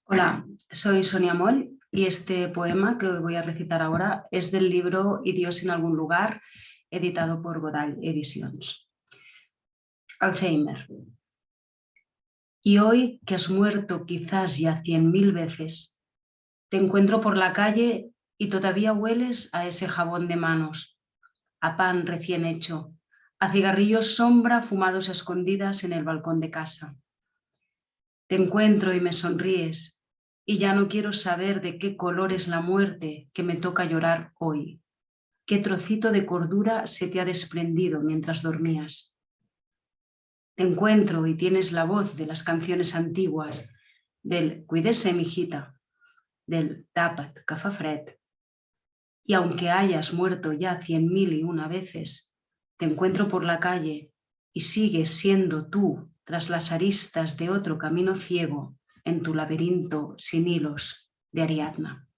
Hola, soy Sonia Moll y este poema que voy a recitar ahora es del libro Y Dios en algún lugar, editado por Godall Edicions. Alzheimer. Y hoy que has muerto quizás ya 100.000 veces, te encuentro por la calle y todavía hueles a ese jabón de manos, a pan recién hecho, a cigarrillos sombra fumados a escondidas en el balcón de casa. Te encuentro y me sonríes y ya no quiero saber de qué color es la muerte que me toca llorar hoy. ¿Qué trocito de cordura se te ha desprendido mientras dormías? Te encuentro y tienes la voz de las canciones antiguas, del Cuídese, mijita, del Tapa't, que fa fred. Y aunque hayas muerto ya 100.001 veces, te encuentro por la calle y sigues siendo tú tras las aristas de otro camino ciego en tu laberinto sin hilos de Ariadna.